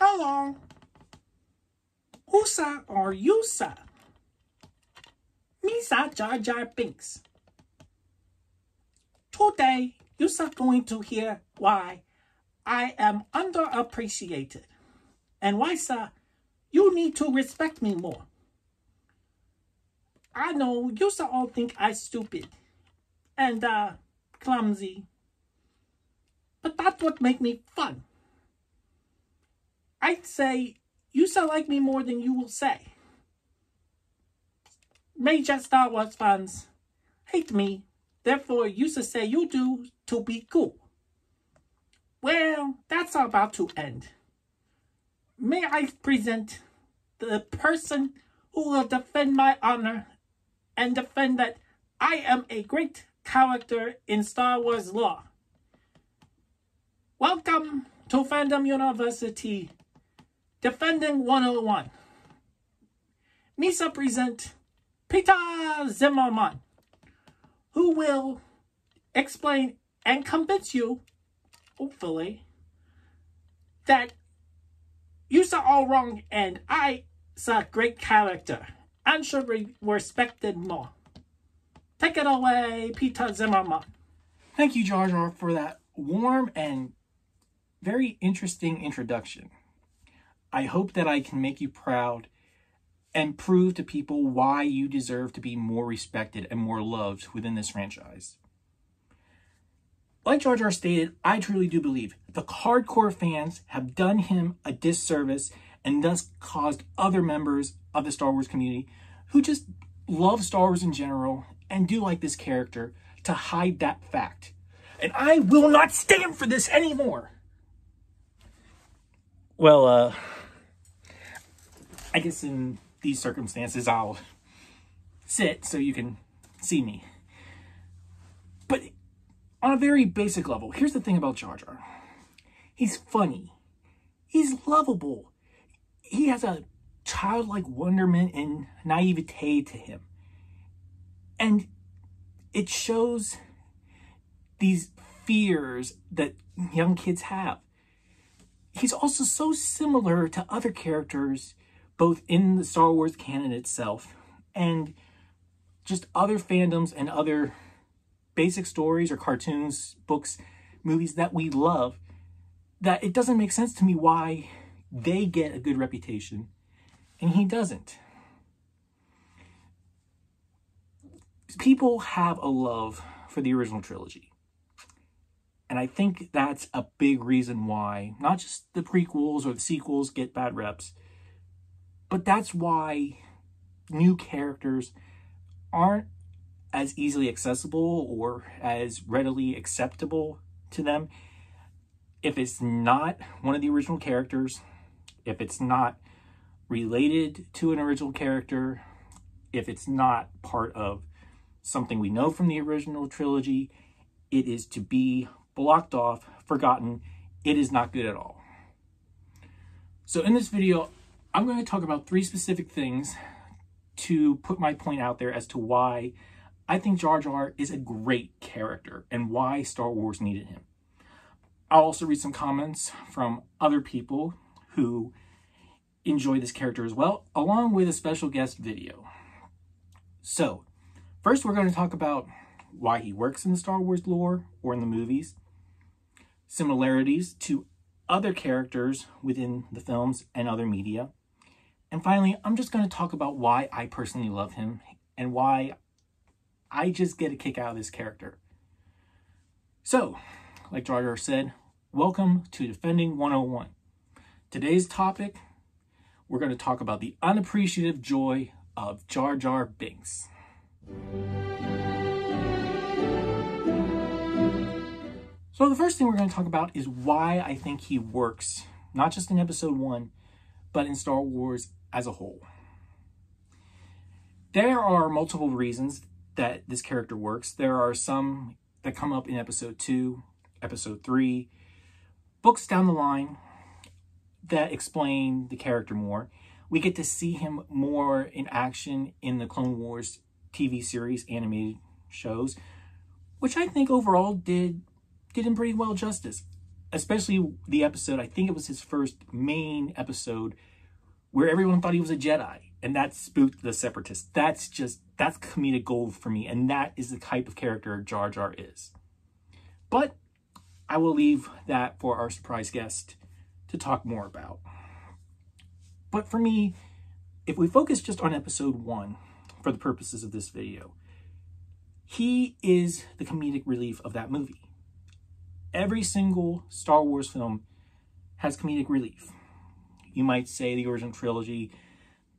Hello. Whosa or yousa? Misa Jar Binks. Today, you're going to hear why I am underappreciated. And why, sir, you need to respect me more. I know you all think I'm stupid and clumsy, but that's what makes me fun. I'd say you like me more than you will say. Major Star Wars fans hate me, therefore you say you do to be cool. Well, that's about to end. May I present the person who will defend my honor and defend that I am a great character in Star Wars lore. Welcome to Fandom University, Defending 101. Misa present Peter Zimmerman, who will explain and convince you, hopefully, that you're all wrong and I'm a great character and should be respected more. Take it away, Peter Zimmerman. Thank you, Jar Jar, for that warm and very interesting introduction. I hope that I can make you proud and prove to people why you deserve to be more respected and more loved within this franchise. Like Jar Jar stated, I truly do believe the hardcore fans have done him a disservice and thus caused other members of the Star Wars community who just love Star Wars in general and do like this character to hide that fact. And I will not stand for this anymore. Well, I guess in these circumstances, I'll sit so you can see me. But on a very basic level, here's the thing about Jar Jar. He's funny. He's lovable. He has a childlike wonderment and naivete to him. And it shows these fears that young kids have. He's also so similar to other characters, both in the Star Wars canon itself and just other fandoms and other basic stories or cartoons, books, movies that we love, that it doesn't make sense to me why they get a good reputation and he doesn't. People have a love for the original trilogy. And I think that's a big reason why not just the prequels or the sequels get bad reps, but that's why new characters aren't as easily accessible or as readily acceptable to them if it's not one of the original characters, if it's not related to an original character, if it's not part of something we know from the original trilogy. It is to be blocked off, forgotten. It is not good at all. So in this video, I'm going to talk about 3 specific things to put my point out there as to why I think Jar Jar is a great character and why Star Wars needed him. I'll also read some comments from other people who enjoy this character as well, along with a special guest video. So, first we're going to talk about why he works in the Star Wars lore or in the movies, similarities to other characters within the films and other media, and finally, I'm just going to talk about why I personally love him and why I just get a kick out of this character. So, like Jar Jar said, welcome to Defending 101. Today's topic, we're going to talk about the unappreciative joy of Jar Jar Binks. So the first thing we're going to talk about is why I think he works, not just in episode 1, but in Star Wars as a whole. There are multiple reasons that this character works. There are some that come up in episode 2, episode 3, books down the line that explain the character more. We get to see him more in action in the Clone Wars TV series, animated shows, which I think overall did him pretty well justice. especially the episode, I think it was his first main episode, where everyone thought he was a Jedi, and that spooked the Separatists. That's comedic gold for me, and that is the type of character Jar Jar is. But I will leave that for our surprise guest to talk more about. But for me, if we focus just on episode 1 for the purposes of this video, he is the comedic relief of that movie. Every single Star Wars film has comedic relief. You might say the original trilogy,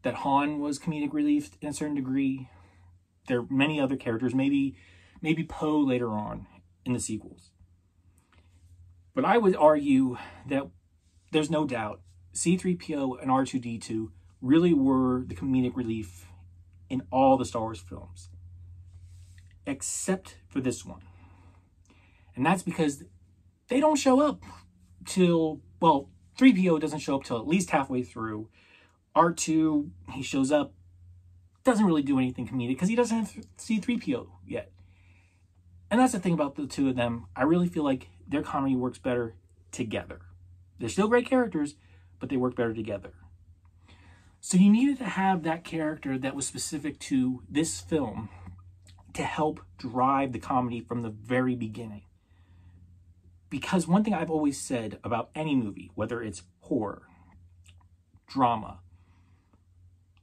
that Han was comedic relief in a certain degree. There are many other characters, maybe Poe later on in the sequels. But I would argue that there's no doubt C-3po and R2d2 really were the comedic relief in all the Star Wars films, except for this one. And that's because they don't show up till, well, 3PO doesn't show up till at least halfway through. R2, he shows up, doesn't really do anything comedic because he doesn't have C-3PO yet. And that's the thing about the two of them. I really feel like their comedy works better together. They're still great characters, but they work better together. So you needed to have that character that was specific to this film to help drive the comedy from the very beginning. Because one thing I've always said about any movie, whether it's horror, drama,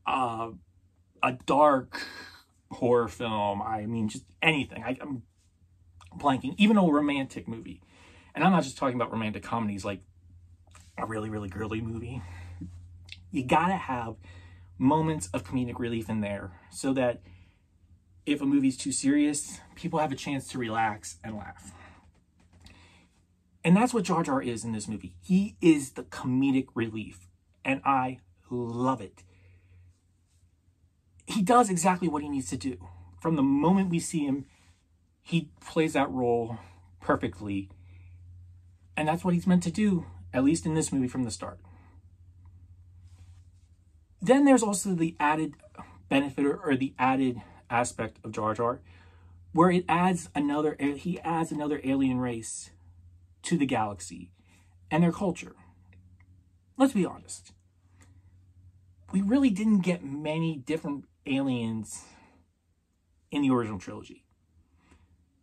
a dark horror film, I mean, just anything. I'm blanking. Even a romantic movie. And I'm not just talking about romantic comedies like a really, really girly movie. You gotta have moments of comedic relief in there so that if a movie's too serious, people have a chance to relax and laugh. And that's what Jar Jar is in this movie. He is the comedic relief, and I love it. He does exactly what he needs to do. From the moment we see him, he plays that role perfectly. And that's what he's meant to do, at least in this movie from the start. Then there's also the added benefit or the added aspect of Jar Jar, where he adds another alien race to the galaxy and their culture. Let's be honest. We really didn't get many different aliens in the original trilogy.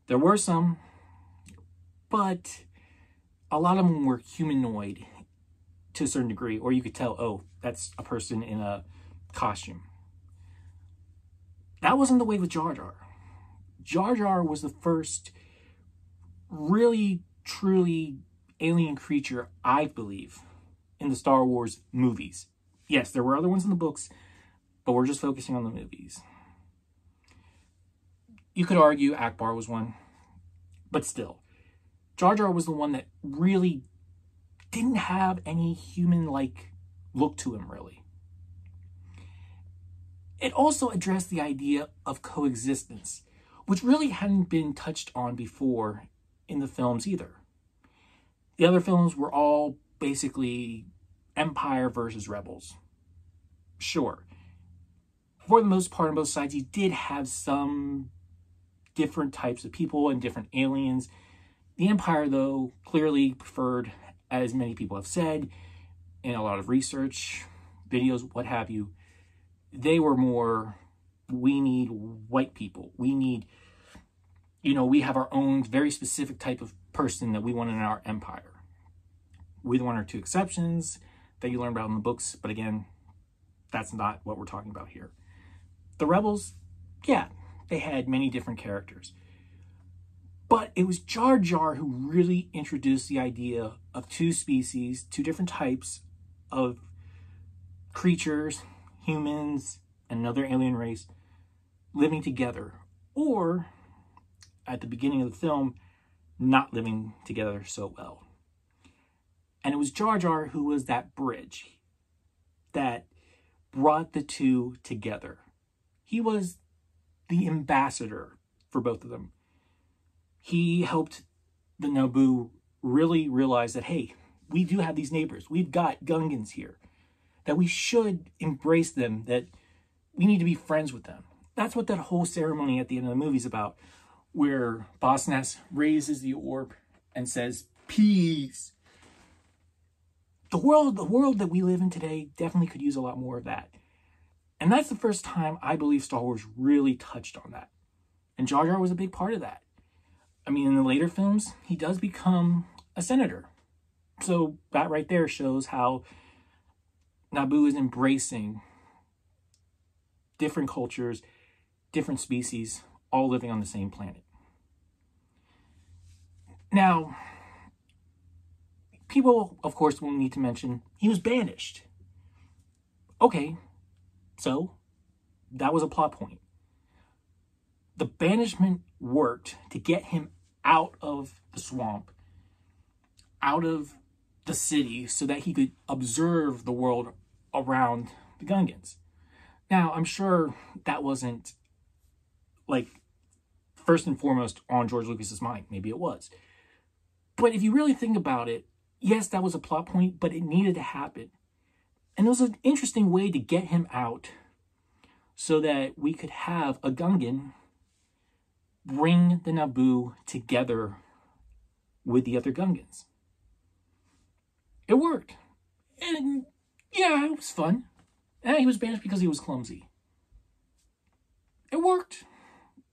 There were some, but a lot of them were humanoid to a certain degree, or you could tell, oh, that's a person in a costume. That wasn't the way with Jar Jar. Jar Jar was the first really, truly alien creature, I believe, in the Star Wars movies. Yes, there were other ones in the books, but we're just focusing on the movies. You could argue Akbar was one, but still, Jar Jar was the one that really didn't have any human-like look to him, really. It also addressed the idea of coexistence, which really hadn't been touched on before in the films either. The other films were all basically Empire versus Rebels. Sure, for the most part on both sides, you did have some different types of people and different aliens. The Empire, though, clearly preferred, as many people have said, in a lot of research, videos, what have you, they were more, we need white people. We need, we have our own very specific type of person that we want in our empire. With one or two exceptions that you learn about in the books, but again, that's not what we're talking about here. The Rebels, yeah, they had many different characters. But it was Jar Jar who really introduced the idea of two species, two different types of creatures, humans, and another alien race, living together. Or, at the beginning of the film, not living together so well. And it was Jar Jar who was that bridge that brought the two together. He was the ambassador for both of them. He helped the Naboo really realize that, hey, we do have these neighbors. We've got Gungans here. That we should embrace them. That we need to be friends with them. That's what that whole ceremony at the end of the movie is about. Where Boss Nass raises the orb and says, peace. The world that we live in today definitely could use a lot more of that. And that's the first time I believe Star Wars really touched on that. And Jar Jar was a big part of that. I mean, in the later films, he does become a senator. So that right there shows how Naboo is embracing different cultures, different species, all living on the same planet. Now, people, of course, will need to mention he was banished. Okay, so that was a plot point. The banishment worked to get him out of the swamp, out of the city, so that he could observe the world around the Gungans. Now, I'm sure that wasn't, like, first and foremost on George Lucas's mind. Maybe it was. But if you really think about it, yes, that was a plot point, but it needed to happen. And it was an interesting way to get him out so that we could have a Gungan bring the Naboo together with the other Gungans. It worked. And yeah, it was fun. And he was banished because he was clumsy. It worked.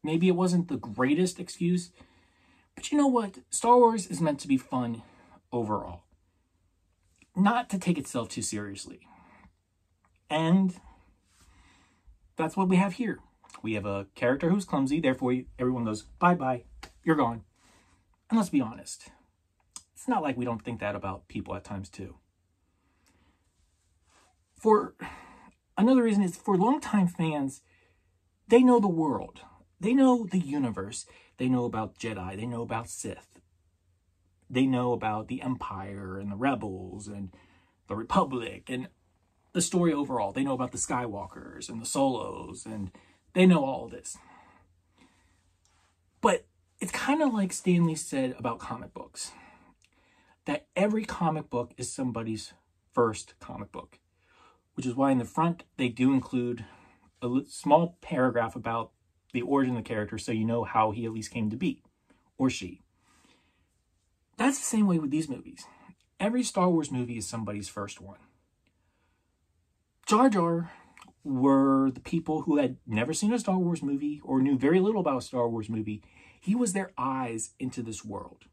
Maybe it wasn't the greatest excuse, but you know what? Star Wars is meant to be fun overall. Not to take itself too seriously. And that's what we have here. We have a character who's clumsy, therefore everyone goes, bye-bye, you're gone. And let's be honest. It's not like we don't think that about people at times too. For another reason is for longtime fans, they know the world. They know the universe. They know about Jedi. They know about Sith. They know about the Empire and the Rebels and the Republic and the story overall. They know about the Skywalkers and the Solos, and they know all of this. But it's kind of like Stan Lee said about comic books, that every comic book is somebody's first comic book, which is why in the front they do include a small paragraph about the origin of the character so you know how he at least came to be, or she. That's the same way with these movies. Every Star Wars movie is somebody's first one. Jar Jar were the people who had never seen a Star Wars movie or knew very little about a Star Wars movie. He was their eyes into this world.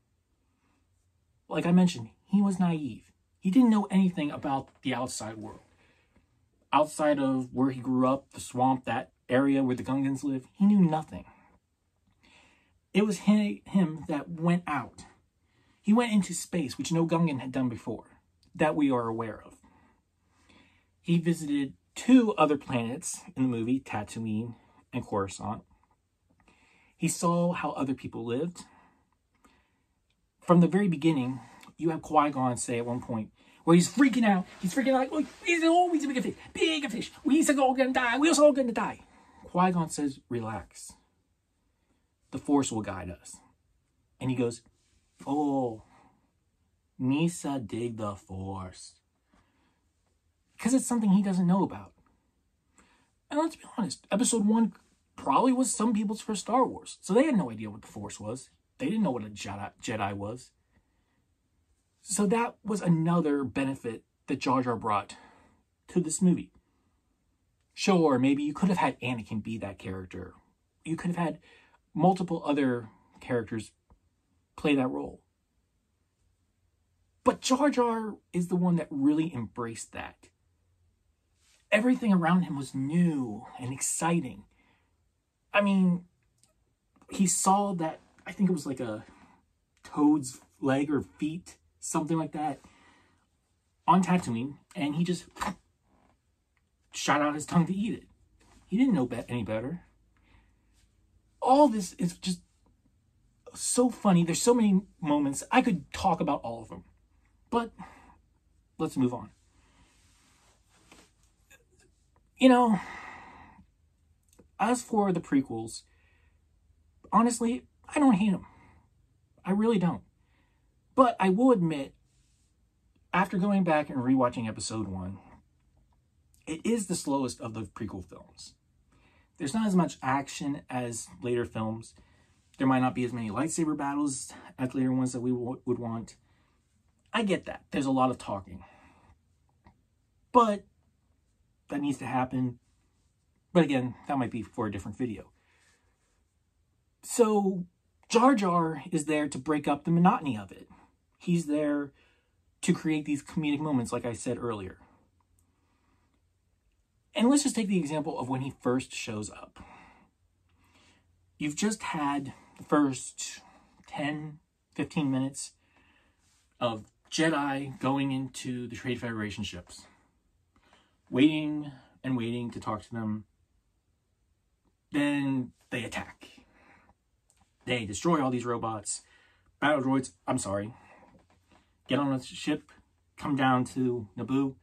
Like I mentioned, he was naive. He didn't know anything about the outside world. Outside of where he grew up, the swamp, that area where the Gungans live, he knew nothing. It was him that went out. He went into space, which no Gungan had done before, that we are aware of. He visited 2 other planets in the movie, Tatooine and Coruscant. He saw how other people lived. From the very beginning, you have Qui-Gon say at one point, where he's freaking out. He's freaking out, like, he's always a bigger fish. We're all gonna die. We're all gonna die. Qui-Gon says, relax. The Force will guide us. And he goes, oh, Misa dig the Force. Because it's something he doesn't know about. And let's be honest, Episode 1 probably was some people's first Star Wars. So they had no idea what the Force was. They didn't know what a Jedi was. So that was another benefit that Jar Jar brought to this movie. Sure, maybe you could have had Anakin be that character. You could have had multiple other characters play that role. But Jar Jar is the one that really embraced that. Everything around him was new and exciting. I mean, he saw that, I think it was like a toad's leg or feet, something like that, on Tatooine, and he just shot out his tongue to eat it. He didn't know any better. All this is just so funny. There's so many moments. I could talk about all of them. But let's move on. You know, as for the prequels, honestly, I don't hate them. I really don't. But I will admit, after going back and rewatching Episode 1, it is the slowest of the prequel films. There's not as much action as later films. There might not be as many lightsaber battles as later ones that we would want. I get that. There's a lot of talking. But that needs to happen. But again, that might be for a different video. So Jar Jar is there to break up the monotony of it. He's there to create these comedic moments, like I said earlier. And let's just take the example of when he first shows up. You've just had the first 10, 15 minutes of Jedi going into the Trade Federation ships. Waiting and waiting to talk to them. Then they attack. They destroy all these robots. Battle droids, get on a ship, come down to Naboo,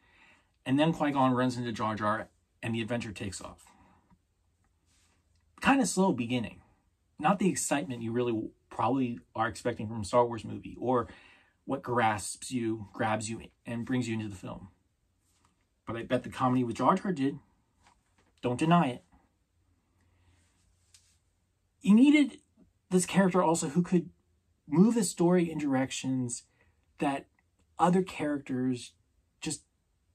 and then Qui-Gon runs into Jar Jar, and the adventure takes off. Kind of slow beginning. Not the excitement you really probably are expecting from a Star Wars movie, or what grabs you, and brings you into the film. But I bet the comedy with Jar Jar did. Don't deny it. You needed this character also who could move the story in directions that other characters just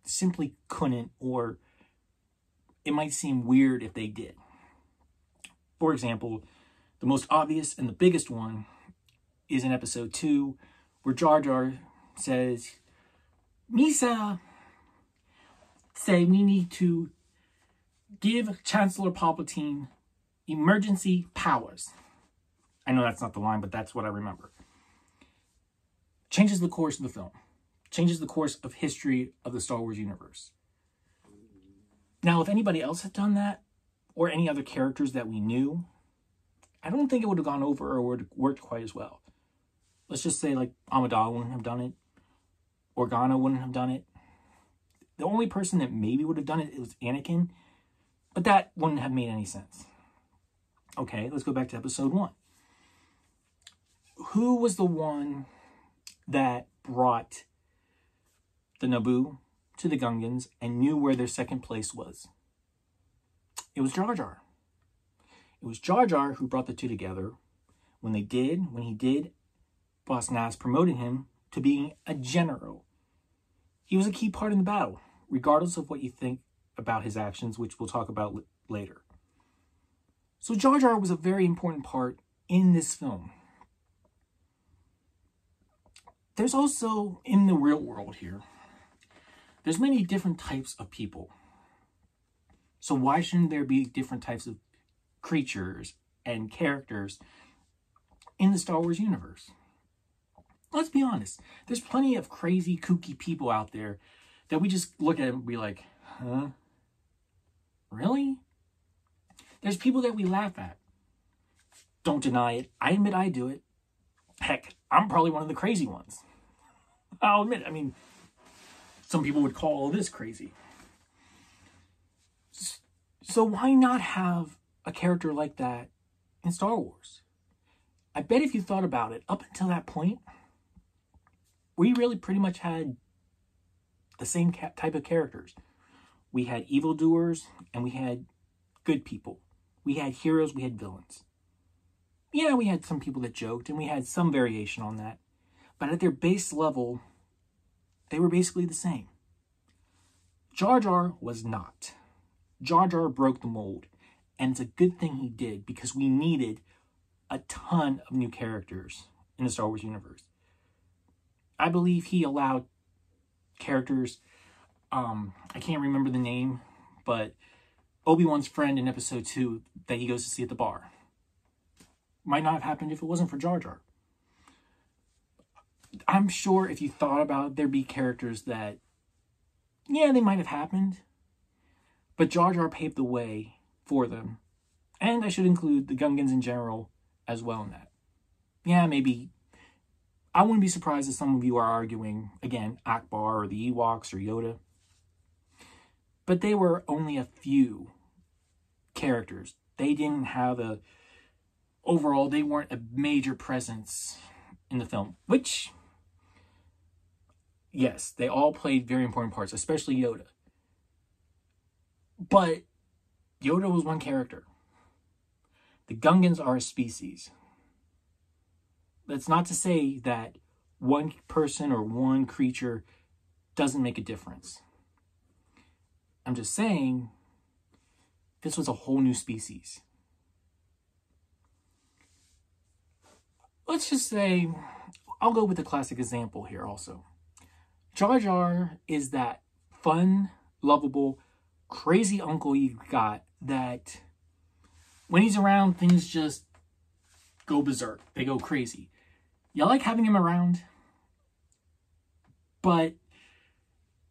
simply couldn't, or it might seem weird if they did. For example, the most obvious and the biggest one is in episode 2, where Jar Jar says, Misa say we need to give Chancellor Palpatine emergency powers. I know that's not the line, but that's what I remember. Changes the course of the film. Changes the course of history of the Star Wars universe. Now, if anybody else had done that, or any other characters that we knew, I don't think it would have gone over or would have worked quite as well. Let's just say, like, Amidala wouldn't have done it. Organa wouldn't have done it. The only person that maybe would have done it was Anakin, but that wouldn't have made any sense. Okay, let's go back to episode 1. Who was the one that brought the Naboo to the Gungans and knew where their second place was? It was Jar Jar. It was Jar Jar who brought the two together. When he did, Boss Nass promoted him to being a general. He was a key part in the battle, regardless of what you think about his actions, which we'll talk about later. So Jar Jar was a very important part in this film. There's also, in the real world here, there's many different types of people. So why shouldn't there be different types of creatures and characters in the Star Wars universe? Let's be honest. There's plenty of crazy, kooky people out there that we just look at and be like, huh? Really? There's people that we laugh at. Don't deny it. I admit I do it. Heck, I'm probably one of the crazy ones. I'll admit, some people would call this crazy. So why not have a character like that in Star Wars? I bet if you thought about it, up until that point, we really pretty much had the same type of characters. We had evildoers and we had good people. We had heroes, we had villains. Yeah, we had some people that joked and we had some variation on that. But at their base level, they were basically the same. Jar Jar was not. Jar Jar broke the mold. And it's a good thing he did, because we needed a ton of new characters in the Star Wars universe. I believe he allowed characters, I can't remember the name, but Obi-Wan's friend in episode 2 that he goes to see at the bar. Might not have happened if it wasn't for Jar Jar. I'm sure if you thought about it, there'd be characters that, yeah, they might have happened, but Jar Jar paved the way for them. And I should include the Gungans in general as well in that. Yeah, maybe. I wouldn't be surprised if some of you are arguing, again, Akbar or the Ewoks or Yoda. But they were only a few characters. They didn't have overall, they weren't a major presence in the film. Which, yes, they all played very important parts, especially Yoda. But Yoda was one character. The Gungans are a species. That's not to say that one person or one creature doesn't make a difference. I'm just saying, this was a whole new species. Let's just say, I'll go with the classic example here also. Jar Jar is that fun, lovable, crazy uncle you got that when he's around, things just go berserk. They go crazy. You like having him around, but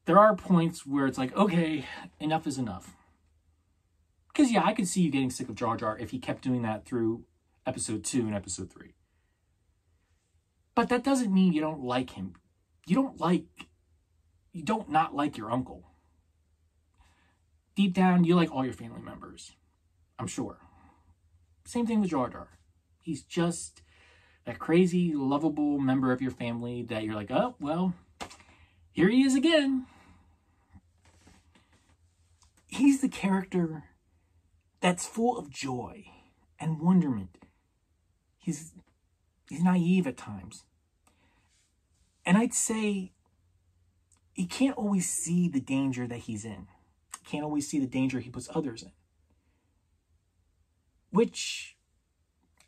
there are points where it's like, okay, enough is enough. Because yeah, I could see you getting sick of Jar Jar if he kept doing that through episode 2 and episode 3. But that doesn't mean you don't like him. You don't not like your uncle. Deep down, you like all your family members. I'm sure. Same thing with Jar Jar. He's just that crazy, lovable member of your family that you're like, oh, well, here he is again. He's the character that's full of joy and wonderment. He's naive at times. And I'd say he can't always see the danger that he's in. He can't always see the danger he puts others in. Which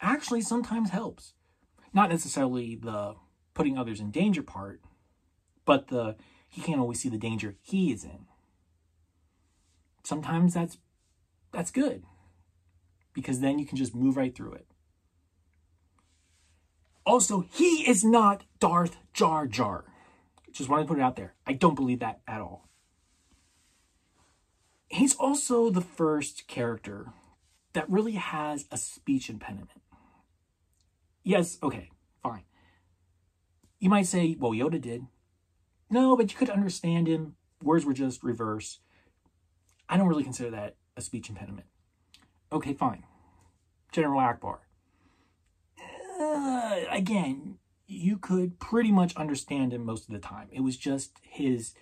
actually sometimes helps. Not necessarily the putting others in danger part, but he can't always see the danger he is in. Sometimes that's good, because then you can just move right through it. Also, he is not Darth Jar Jar. Just wanted to put it out there. I don't believe that at all. He's also the first character that really has a speech impediment. Yes, okay, fine. You might say, well, Yoda did. No, but you could understand him. Words were just reverse. I don't really consider that a speech impediment. Okay, fine. General Akbar. Again, you could pretty much understand him most of the time. It was just his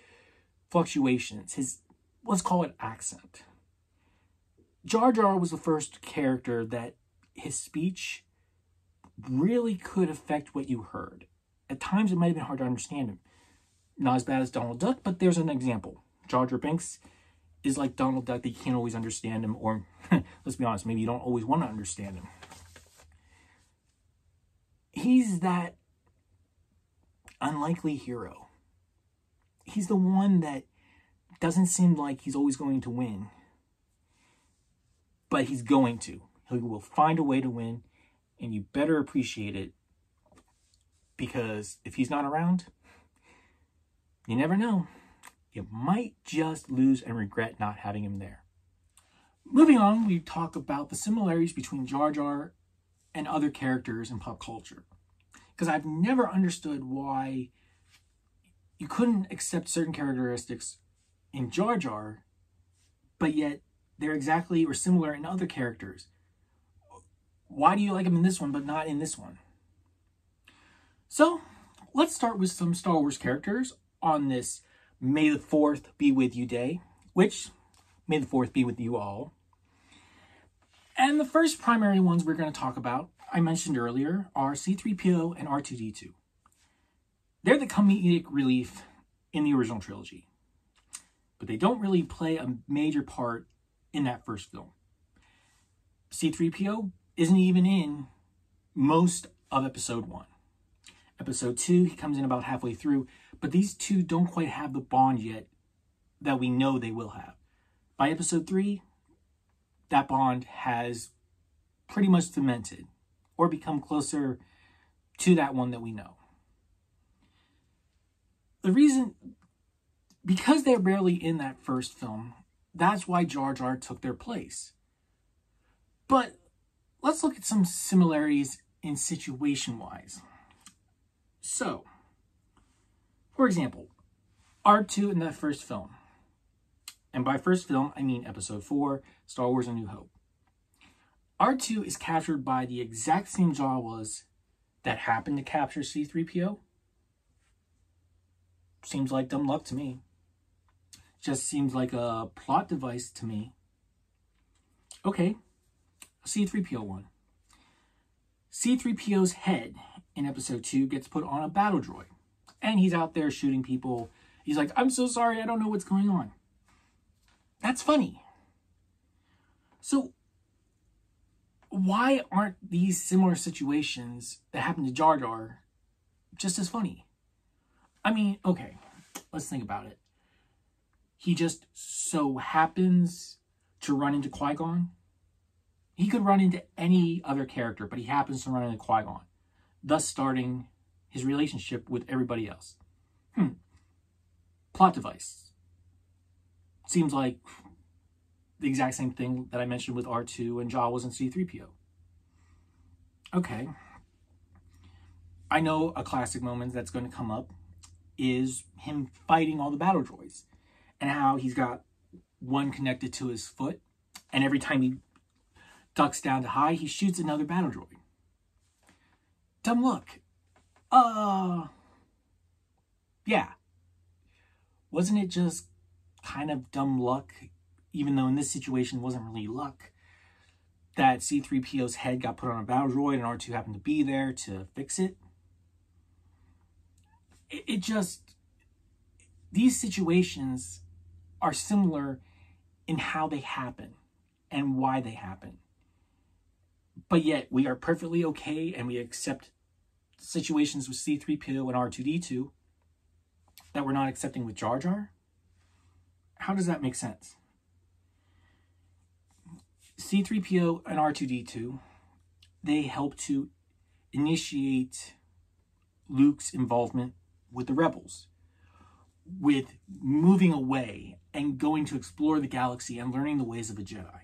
fluctuations, his, let's call it accent. Jar Jar was the first character that his speech really could affect what you heard. At times, it might have been hard to understand him. Not as bad as Donald Duck, but there's an example. Jar Binks is like Donald Duck, that you can't always understand him, or let's be honest, maybe you don't always want to understand him. He's that unlikely hero. He's the one that doesn't seem like he's always going to win, but he's going to. He will find a way to win, and you better appreciate it, because if he's not around, you never know. You might just lose and regret not having him there. Moving on, we talk about the similarities between Jar Jar and other characters in pop culture. Because I've never understood why you couldn't accept certain characteristics in Jar Jar, but yet they're exactly or similar in other characters. Why do you like him in this one, but not in this one? So, let's start with some Star Wars characters on this May the 4th be with you day, which, May the 4th be with you all. And the first primary ones we're going to talk about, I mentioned earlier, are C-3po and R2d2. They're the comedic relief in the original trilogy, but they don't really play a major part in that first film. C-3po isn't even in most of episode 1. Episode 2, he comes in about halfway through, but these two don't quite have the bond yet that we know they will have. By episode 3, that bond has pretty much cemented or become closer to that one that we know. The reason, because they're barely in that first film, that's why Jar Jar took their place. But let's look at some similarities in situation-wise. So, for example, R2 in that first film. And by first film, I mean episode 4, Star Wars A New Hope. R2 is captured by the exact same Jawas that happened to capture C-3po. Seems like dumb luck to me. Just seems like a plot device to me. Okay, C-3po one. C-3po's head in episode 2 gets put on a battle droid. And he's out there shooting people. He's like, I'm so sorry, I don't know what's going on. That's funny. So, why aren't these similar situations that happen to Jar Jar just as funny? I mean, okay, let's think about it. He just so happens to run into Qui-Gon. He could run into any other character, but he happens to run into Qui-Gon, thus starting his relationship with everybody else. Plot device. Seems like the exact same thing that I mentioned with R2 and Jawas and C-3po. Okay. I know a classic moment that's going to come up is him fighting all the battle droids, and how he's got one connected to his foot, and every time he ducks down to high, he shoots another battle droid. Dumb luck. Yeah. Wasn't it just kind of dumb luck, even though in this situation it wasn't really luck, that C-3PO's head got put on a battle droid and R2 happened to be there to fix it? It just... These situations are similar in how they happen and why they happen. But yet, we are perfectly okay and we accept situations with C-3po and R2d2 that we're not accepting with Jar Jar? How does that make sense? C-3po and R2d2, they help to initiate Luke's involvement with the rebels, with moving away and going to explore the galaxy and learning the ways of a Jedi.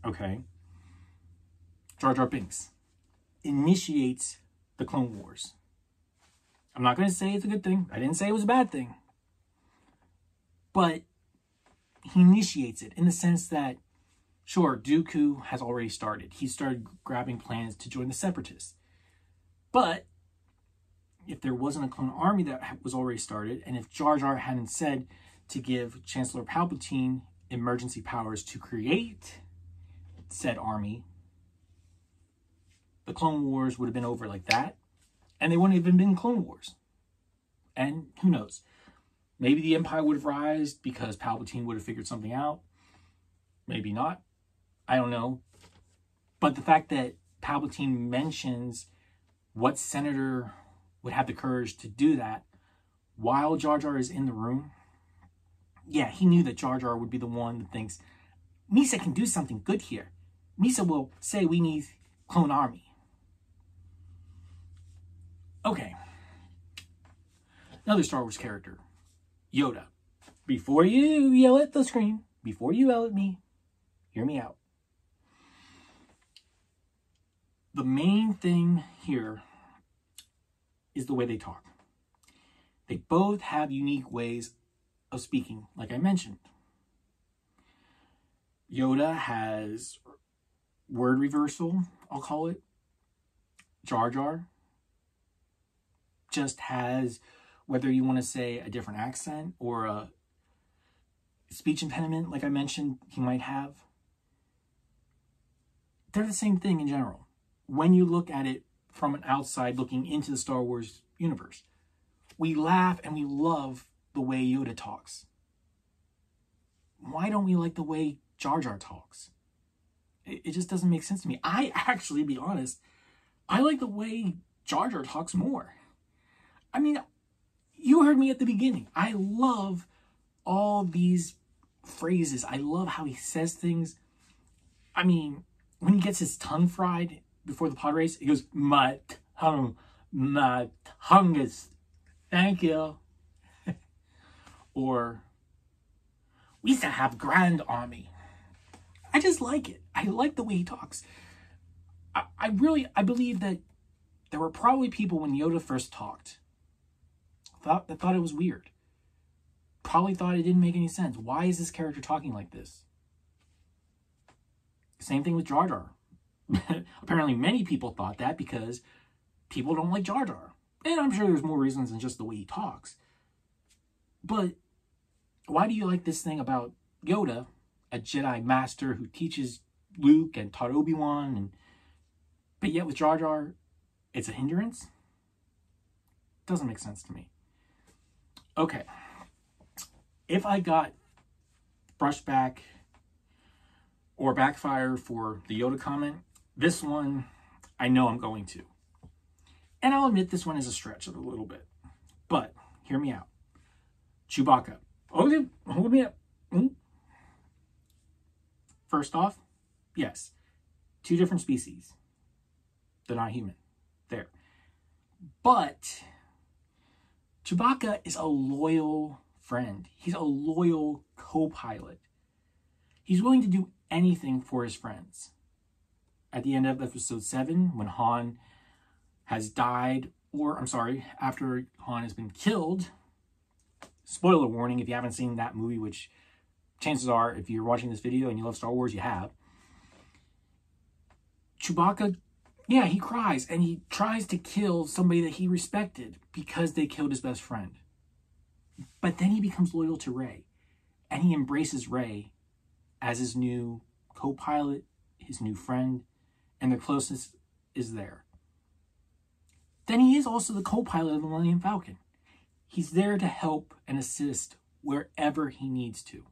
Okay. Jar Binks initiates the Clone Wars. I'm not going to say it's a good thing. I didn't say it was a bad thing. But he initiates it in the sense that, sure, Dooku has already started. He started grabbing plans to join the Separatists. But if there wasn't a clone army that was already started, and if Jar Jar hadn't said to give Chancellor Palpatine emergency powers to create said army, the Clone Wars would have been over like that, and they wouldn't have even been Clone Wars. And who knows? Maybe the Empire would have rised because Palpatine would have figured something out. Maybe not. I don't know. But the fact that Palpatine mentions what senator would have the courage to do that while Jar Jar is in the room, yeah, he knew that Jar Jar would be the one that thinks, Misa can do something good here. Misa will say we need clone army. Okay. Another Star Wars character, Yoda. Before you yell at the screen, before you yell at me, hear me out. The main thing here is the way they talk. They both have unique ways of speaking, like I mentioned. Yoda has word reversal, I'll call it. Jar Jar just has, whether you want to say a different accent or a speech impediment, like I mentioned, he might have. They're the same thing in general. When you look at it from an outside looking into the Star Wars universe, we laugh and we love the way Yoda talks. Why don't we like the way Jar Jar talks? It just doesn't make sense to me. I actually, to be honest, I like the way Jar Jar talks more. I mean, you heard me at the beginning. I love all these phrases. I love how he says things. I mean, when he gets his tongue fried before the pod race, he goes, my tongue is, thank you. Or, we used to have grand army. I just like it. I like the way he talks. I believe that there were probably people when Yoda first talked that thought it was weird. Probably thought it didn't make any sense. Why is this character talking like this? Same thing with Jar Jar. Apparently many people thought that because people don't like Jar Jar. And I'm sure there's more reasons than just the way he talks. But why do you like this thing about Yoda, a Jedi master who teaches Luke and taught Obi-Wan, but yet with Jar Jar, it's a hindrance? Doesn't make sense to me. Okay. If I got brushed back or backfire for the Yoda comment, this one, I know I'm going to. And I'll admit this one is a stretch a little bit. But, hear me out. Chewbacca. Okay, hold me up. First off, yes. 2 different species. They're not human. There. But Chewbacca is a loyal friend. He's a loyal co-pilot. He's willing to do anything for his friends. At the end of episode 7, when Han has died, or I'm sorry, after Han has been killed, spoiler warning if you haven't seen that movie, which chances are, if you're watching this video and you love Star Wars, you have. Chewbacca, yeah, he cries and he tries to kill somebody that he respected because they killed his best friend. But then he becomes loyal to Rey and he embraces Rey as his new co-pilot, his new friend, and their closeness is there. Then he is also the co-pilot of the Millennium Falcon. He's there to help and assist wherever he needs to.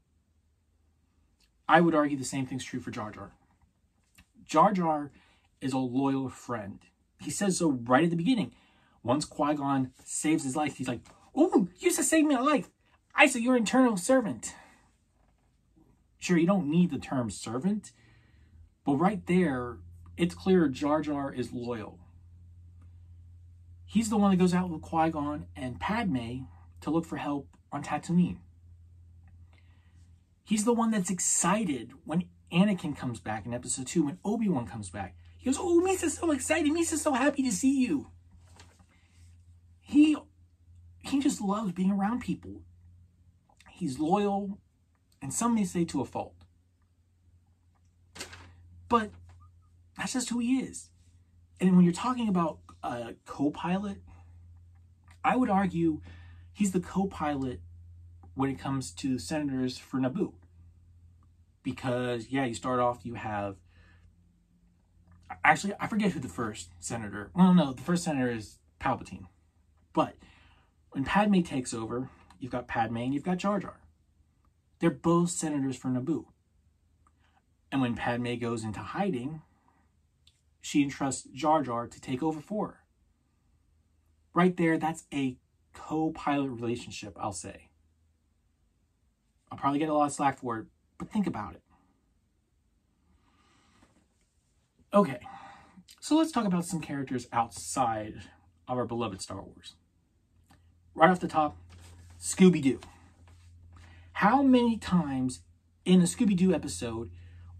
I would argue the same thing's true for Jar Jar. Jar Jar is a loyal friend. He says so right at the beginning. Once Qui-Gon saves his life, he's like, "Oh, you just saved my life. I saw your eternal servant." Sure, you don't need the term servant, but right there, it's clear Jar Jar is loyal. He's the one that goes out with Qui-Gon and Padme to look for help on Tatooine. He's the one that's excited when Anakin comes back in episode 2, when Obi-Wan comes back. He goes, "Oh, Misa's so excited. Misa's so happy to see you." He just loves being around people. He's loyal, and some may say to a fault. But that's just who he is. And when you're talking about a co-pilot, I would argue he's the co-pilot when it comes to senators for Naboo. Because, yeah, you start off, you have... Actually, I forget who the first senator... Well, no, the first senator is Palpatine. But when Padme takes over, you've got Padme and you've got Jar Jar. They're both senators for Naboo. And when Padme goes into hiding, she entrusts Jar Jar to take over for her. Right there, that's a co-pilot relationship, I'll say. I'll probably get a lot of slack for it, but think about it. Okay, so let's talk about some characters outside of our beloved Star Wars. Right off the top, Scooby-Doo. How many times in a Scooby-Doo episode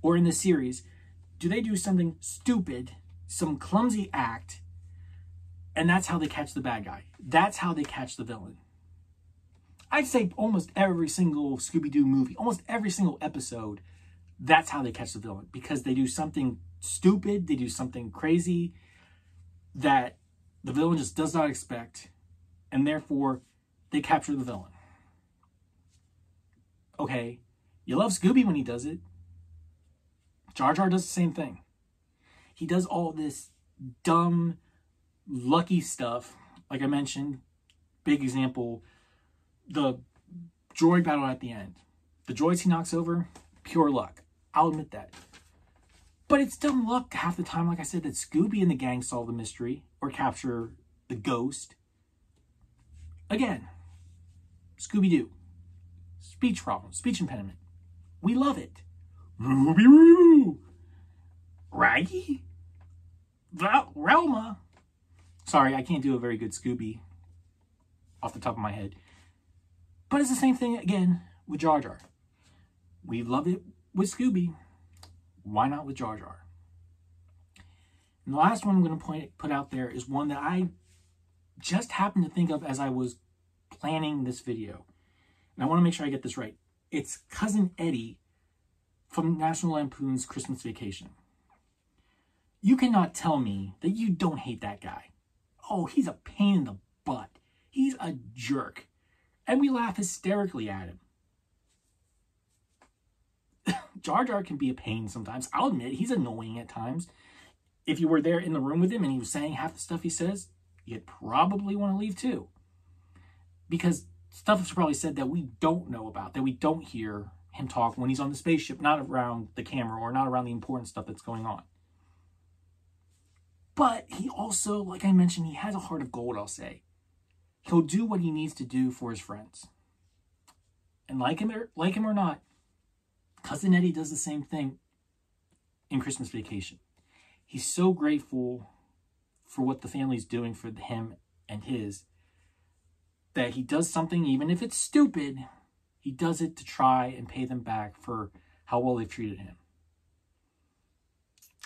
or in the series do they do something stupid, some clumsy act, and that's how they catch the bad guy? That's how they catch the villain. I'd say almost every single Scooby-Doo movie, almost every single episode, that's how they catch the villain. Because they do something stupid, they do something crazy that the villain just does not expect, and therefore they capture the villain. Okay, you love Scooby when he does it. Jar Jar does the same thing. He does all this dumb, lucky stuff. Like I mentioned, big example, the droid battle at the end. The droids he knocks over, pure luck. I'll admit that. But it's dumb luck half the time, like I said, that Scooby and the gang solve the mystery or capture the ghost. Again, Scooby-Doo. Speech problem, speech impediment. We love it. Ruby-Roo! Raggy? Relma? Sorry, I can't do a very good Scooby off the top of my head. But it's the same thing again with Jar Jar. We love it with Scooby. Why not with Jar Jar? And the last one I'm going to put out there is one that I just happened to think of as I was planning this video. And I want to make sure I get this right. It's Cousin Eddie from National Lampoon's Christmas Vacation. You cannot tell me that you don't hate that guy. Oh, he's a pain in the butt. He's a jerk. And we laugh hysterically at him. Jar Jar can be a pain sometimes. I'll admit, he's annoying at times. if you were there in the room with him and he was saying half the stuff he says, you'd probably want to leave too. Because stuff is probably said that we don't know about, that we don't hear him talk when he's on the spaceship, not around the camera or not around the important stuff that's going on. But he also, like I mentioned, he has a heart of gold, I'll say. He'll do what he needs to do for his friends. And like him or not, Cousin Eddie does the same thing in Christmas Vacation. He's so grateful for what the family's doing for him and his, that he does something, even if it's stupid, he does it to try and pay them back for how well they've treated him.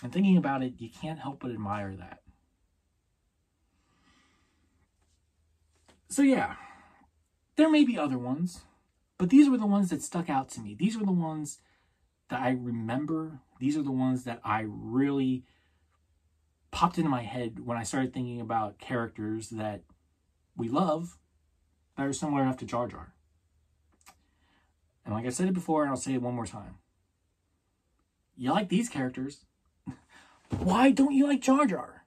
And thinking about it, you can't help but admire that. So yeah, there may be other ones, but these were the ones that stuck out to me. These were the ones that I remember. These are the ones that I really popped into my head when I started thinking about characters that we love that are similar enough to Jar Jar. And like I said it before, and I'll say it one more time. You like these characters. Why don't you like Jar Jar?